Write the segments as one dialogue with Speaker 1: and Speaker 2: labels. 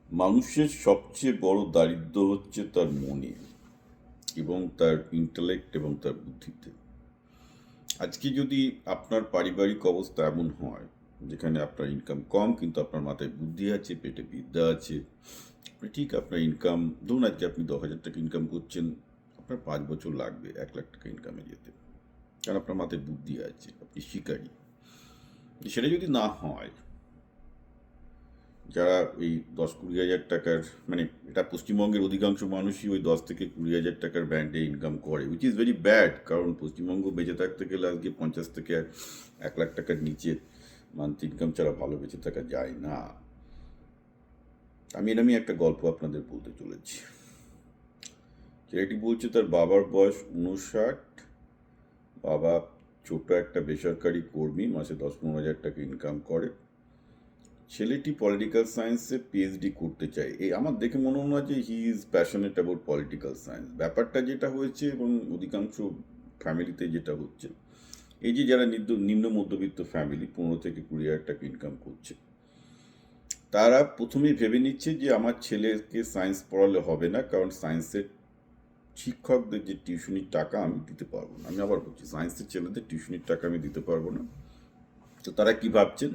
Speaker 1: মানুষের সবচেয়ে বড় দারিদ্র্য হচ্ছে তার মনে এবং তার ইন্টেলেক্ট এবং তার বুদ্ধিতে। আজকে যদি আপনার পারিবারিক অবস্থা এমন হয় যেখানে আপনার ইনকাম কম কিন্তু আপনার মাথায় বুদ্ধি আছে, পেটে বিদ্যা আছে, আপনি ঠিক আপনার ইনকাম, ধরুন আজকে আপনি 10,000 টাকা ইনকাম করছেন, আপনার 5 বছর লাগবে 1 লাখ টাকা ইনকামে যেতে, কারণ আপনার মাথায় বুদ্ধি আছে, আপনি শিকারী। সেটা যদি না হয়, যারা এই 10-20 হাজার টাকার, মানে এটা পশ্চিমবঙ্গের অধিকাংশ মানুষই ওই 10 থেকে 20 হাজার টাকার ব্যান্ডে ইনকাম করে, উইচ ইজ ভেরি ব্যাড। কারণ পশ্চিমবঙ্গ বেঁচে থাকতে গেলে আজকে 50 থেকে 1 লাখ টাকার নিচে মান্থ ইনকাম ছাড়া ভালো বেঁচে থাকা যায় না। আমি একটা গল্প আপনাদের বলতে চলেছি। ছেলেটি বলছে তার বাবার বয়স 59, বাবা ছোট একটা বেসরকারি কর্মী, মাসে 10-15 হাজার টাকা ইনকাম করে। ছেলেটি পলিটিক্যাল সায়েন্সে পিএইচডি করতে চায়। এই আমার দেখে মনে হয় যে he is passionate about political science. ব্যাপারটা যেটা হয়েছে এবং অধিকাংশ ফ্যামিলিতে যেটা হচ্ছে, এই যে যারা নিম্ন মধ্যবিত্ত ফ্যামিলি 15 থেকে 20 হাজার টাকা ইনকাম করছে, তারা প্রথমেই ভেবে নিচ্ছে যে আমার ছেলেকে সায়েন্স পড়ালে হবে না, কারণ সায়েন্সের শিক্ষকদের যে টিউশনির টাকা আমি দিতে পারবো না। আমি আবার বলছি, সায়েন্সের ছেলেদের টিউশনির টাকা আমি দিতে পারবো না। তো তারা কি ভাবছেন,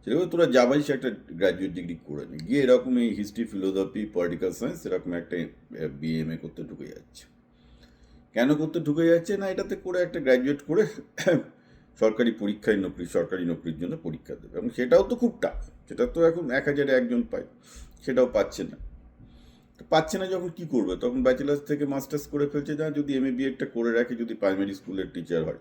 Speaker 1: সেরকম তোরা যাবাই সে একটা গ্র্যাজুয়েট ডিগ্রি করে নি, গিয়ে এরকম এই হিস্ট্রি, ফিলোসফি, পলিটিক্যাল সায়েন্স এরকম একটা বিএমএ করতে ঢুকে যাচ্ছে। কেন করতে ঢুকে যাচ্ছে না, এটাতে করে একটা গ্র্যাজুয়েট করে সরকারি পরীক্ষায় সরকারি নকরির জন্য পরীক্ষা দেবে, এবং সেটাও তো খুব টাফ। সেটা তো এখন 1,000-এ একজন পায়, সেটাও পাচ্ছে না। পাচ্ছে না যখন কি করবে, তখন ব্যাচেলার্স থেকে মাস্টার্স করে ফেলছে, যা যদি এমএ বিএডটা করে রাখে, যদি প্রাইমারি স্কুলের টিচার হয়।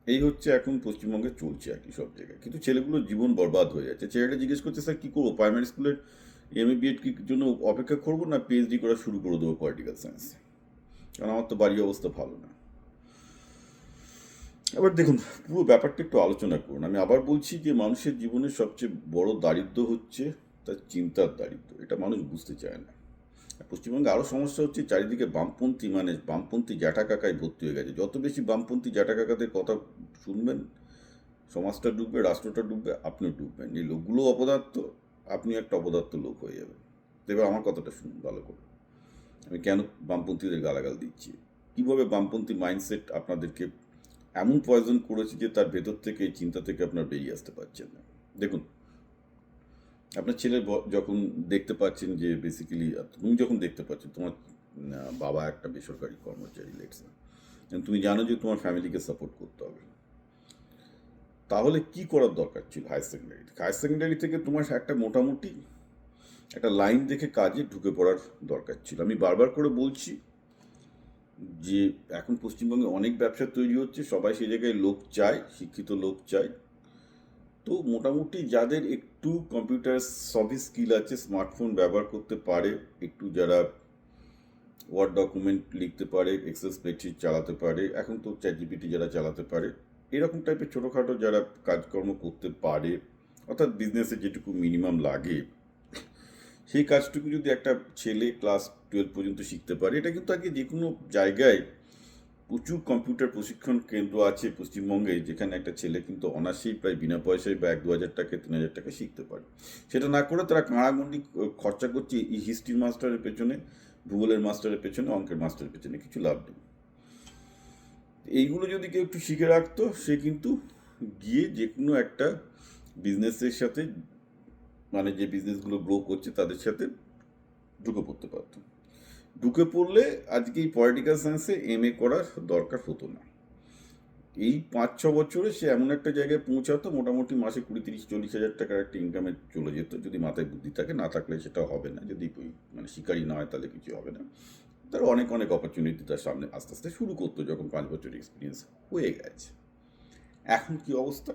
Speaker 1: এই হচ্ছে এখন পশ্চিমবঙ্গে চলছে আর কি সব জায়গায়। কিন্তু ছেলেগুলোর জীবন বরবাদ হয়ে যাচ্ছে। ছেলেটা জিজ্ঞেস করছে, স্যার কী করবো, প্রাইমারি স্কুলের এমএ বিএড কি জন্য অপেক্ষা করবো, না পিএইচডি করা শুরু করে দেবো পলিটিক্যাল সায়েন্সে, কারণ আমার তো বাড়ির অবস্থা ভালো না। এবার দেখুন, পুরো ব্যাপারটা একটু আলোচনা করুন। আমি আবার বলছি যে মানুষের জীবনের সবচেয়ে বড় দারিদ্র্য হচ্ছে তার চিন্তার দারিদ্র্য। এটা মানুষ বুঝতে চায় না। পশ্চিমবঙ্গে আরও সমস্যা হচ্ছে, চারিদিকে বামপন্থী, মানে বামপন্থী জ্যাঠা কাকায় ভর্তি হয়ে গেছে। যত বেশি বামপন্থী জ্যাঠা কাকাদের কথা শুনবেন, সমাজটা ডুববে, রাষ্ট্রটা ডুববে, আপনিও ডুববেন। এই লোকগুলো অপদার্থ, আপনি একটা অপদার্থ লোক হয়ে যাবেন। এবার আমার কথাটা শুনুন ভালো করে। আমি কেন বামপন্থীদের গালাগাল দিচ্ছি, কীভাবে বামপন্থী মাইন্ডসেট আপনাদেরকে এমন পয়জন করেছে যে তার ভেতর থেকে, এই চিন্তা থেকে আপনার বেরিয়ে আসতে পারছেন না। দেখুন, আপনার ছেলে যখন দেখতে পাচ্ছেন যে বেসিক্যালি, তুমি যখন দেখতে পাচ্ছেন তোমার বাবা একটা বেসরকারি কর্মচারী, লেটস, তুমি জানো যে তোমার ফ্যামিলিকে সাপোর্ট করতে হবে, তাহলে কি করার দরকার ছিল হায়ার সেকেন্ডারি থেকে তোমার একটা মোটামুটি একটা লাইন দেখে কাজে ঢুকে পড়ার দরকার ছিল। আমি বারবার করে বলছি যে এখন পশ্চিমবঙ্গে অনেক ব্যবসা তৈরি হচ্ছে, সবাই সেই জায়গায় লোক চায়, শিক্ষিত লোক চায়। তো মোটামুটি যাদের একটু কম্পিউটার সফট স্কিল আছে, স্মার্টফোন ব্যবহার করতে পারে, একটু যারা ওয়ার্ড ডকুমেন্ট লিখতে পারে, এক্সেল স্প্রেডশিট চালাতে পারে, এখন তো চ্যাটজিপিটি যারা চালাতে পারে, এরকম টাইপের ছোটোখাটো যারা কাজকর্ম করতে পারে, অর্থাৎ বিজনেসে যেটুকু মিনিমাম লাগে, সেই কাজটুকু যদি একটা ছেলে ক্লাস 12 পর্যন্ত শিখতে পারে, এটা কিন্তু আগে যে কোনো জায়গায় প্রচুর কম্পিউটার প্রশিক্ষণ কেন্দ্র আছে পশ্চিমবঙ্গে, যেখানে একটা ছেলে কিন্তু অনায়াসেই প্রায় বিনা পয়সায় বা 1-2 হাজার টাকা 3,000 টাকা শিখতে পারে। সেটা না করে তারা কাঁড়াগন্ডি খরচা করছে এই হিস্ট্রির মাস্টারের পেছনে, ভূগোলের মাস্টারের পেছনে, অঙ্কের মাস্টারের পেছনে, কিছু লাভ নেই। এইগুলো যদি কেউ একটু শিখে রাখতো, সে কিন্তু গিয়ে যে কোনো একটা বিজনেসের সাথে, মানে যে বিজনেসগুলো গ্রো করছে তাদের সাথে ঢুকে পড়তে পারত। ঢুকে পড়লে আজকে এই পলিটিক্যাল সায়েন্সে এমএ করার দরকার হতো না। এই 5-6 বছরে সে এমন একটা জায়গায় পৌঁছাতো, মোটামুটি মাসে 20, 30, 40 হাজার টাকার একটা ইনকামে চলে যেত, যদি মাথায় বুদ্ধি থাকে। না থাকলে সেটা হবে না, যদি মানে শিকারী না হয় তাহলে কিছু হবে না। তার অনেক অনেক অপরচুনিটি তার সামনে আস্তে আস্তে শুরু করতো যখন 5 বছর এক্সপিরিয়েন্স হয়ে গেছে। এখন কি অবস্থা,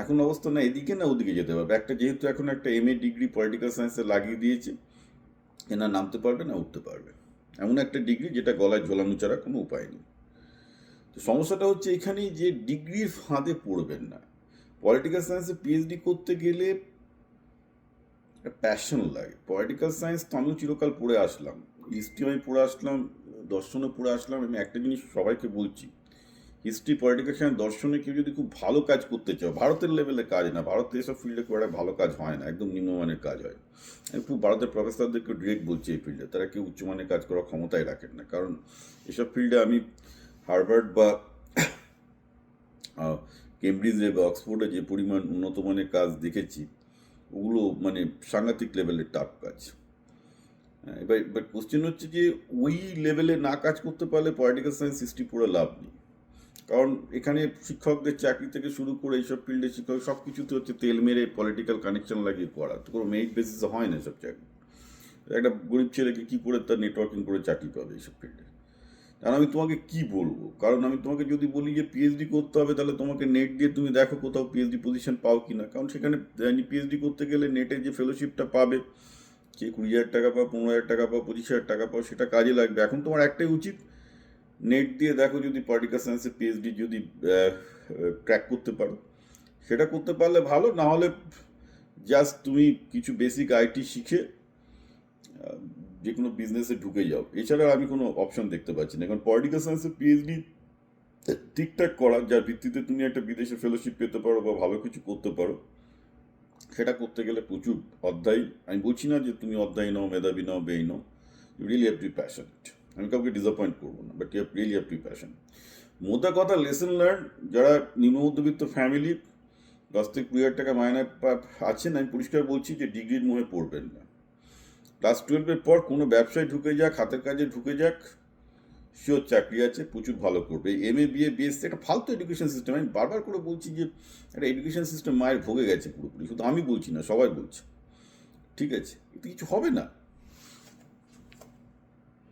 Speaker 1: এখন অবস্থা না এদিকে না ওদিকে যেতে পারবে। একটা যেহেতু এখন একটা এমএ ডিগ্রি পলিটিক্যাল সায়েন্সে লাগিয়ে দিয়েছে, এ না নামতে পারবে না উঠতে পারবে। এমন একটা ডিগ্রি যেটা গলায় ঝোলানো ছাড়া কোনো উপায় নেই। তো সমস্যাটা হচ্ছে এখানেই যে ডিগ্রির ফাঁদে পড়বেন না। পলিটিক্যাল সায়েন্সে পিএইচডি করতে গেলে একটা প্যাশন লাগে। পলিটিক্যাল সায়েন্স তো আমিও চিরকাল পড়ে আসলাম, হিস্ট্রি আমি পড়ে আসলাম, দর্শনে পড়ে আসলাম। আমি একটা জিনিস সবাইকে বলছি, হিস্ট্রি, পলিটিক্যাল সায়েন্স, দর্শনে কেউ যদি খুব ভালো কাজ করতে চাও, ভারতের লেভেলে কাজ না, ভারতে এসব ফিল্ডে খুব একটা ভালো কাজ হয় না, একদম নিম্নমানের কাজ হয়। আমি খুব ভারতের প্রফেসরদেরকে ডিরেক্ট বলছি এই ফিল্ডে, তারা কেউ উচ্চমানের কাজ করার ক্ষমতাই রাখেন না। কারণ এসব ফিল্ডে আমি হার্ভার্ড বা কেমব্রিজে বা অক্সফোর্ডে যে পরিমাণ উন্নত মানের কাজ দেখেছি, ওগুলো মানে সাংঘাতিক লেভেলের টাফ কাজ। এবার এবার কোশ্চেন হচ্ছে যে ওই লেভেলে না কাজ করতে পারলে পলিটিক্যাল সায়েন্স হিস্ট্রি পড়ে লাভ নেই। কারণ এখানে শিক্ষকদের চাকরি থেকে শুরু করে এইসব ফিল্ডে শিক্ষক সব কিছুতে হচ্ছে তেল মেরে পলিটিক্যাল কানেকশন লাগিয়ে করা, তো কোনো মেরিট বেসিসে হয় না এসব চাকরি। একটা গরিব ছেলেকে কী করে তার নেটওয়ার্কিং করে চাকরি পাবে এইসব ফিল্ডে? কারণ আমি তোমাকে কি বলবো, কারণ আমি তোমাকে যদি বলি যে পিএইচডি করতে হবে, তাহলে তোমাকে নেট দিয়ে তুমি দেখো কোথাও পিএইচডি পজিশন পাও কি না। কারণ সেখানে পিএইচডি করতে গেলে নেটে যে ফেলোশিপটা পাবে, যে 20,000 টাকা পাও, 15,000 টাকা পাও, 25,000 টাকা পাও, সেটা কাজে লাগবে। এখন তোমার একটাই উচিত, নেট দিয়ে দেখো যদি পলিটিক্যাল সায়েন্সে পিএইচডি যদি ট্র্যাক করতে পারো, সেটা করতে পারলে ভালো। না হলে জাস্ট তুমি কিছু বেসিক আইটি শিখে যে কোনো বিজনেসে ঢুকে যাও, এছাড়া আমি কোনো অপশন দেখতে পাচ্ছি না। কারণ পলিটিক্যাল সায়েন্সে পিএইচডি ঠিকঠাক করা, যার ভিত্তিতে তুমি একটা বিদেশে ফেলোশিপ পেতে পারো বা ভালো কিছু করতে পারো, সেটা করতে গেলে প্রচুর অধ্যায়। আমি বলছি না যে তুমি অধ্যায় নাও, মেধাবী নাও, বেই নাও, you really have to be passionate. আমি কাউকে ডিসঅ্যাপয়েন্ট করবো না, but you really have to be passion. মোদ্দা কথা, লেসন লার্ন, যারা নিম্ন মধ্যবিত্ত ফ্যামিলি 10 থেকে 20,000 টাকা মাইনে আছেন, আমি পরিষ্কার বলছি যে ডিগ্রির মোহে পড়বেন না। ক্লাস 12-এর পর কোনো ব্যবসায় ঢুকে যাক, হাতের কাজে ঢুকে যাক, শিওর চাকরি আছে, প্রচুর ভালো করবে। এমএ, বিএ, বিএসসি একটা ফালতু এডুকেশন সিস্টেম। আমি বারবার করে বলছি যে একটা এডুকেশন সিস্টেম মায়ের ভোগে গেছে পুরোপুরি, শুধু আমি বলছি না, সবাই বলছে। ঠিক আছে, এতে কিছু হবে না।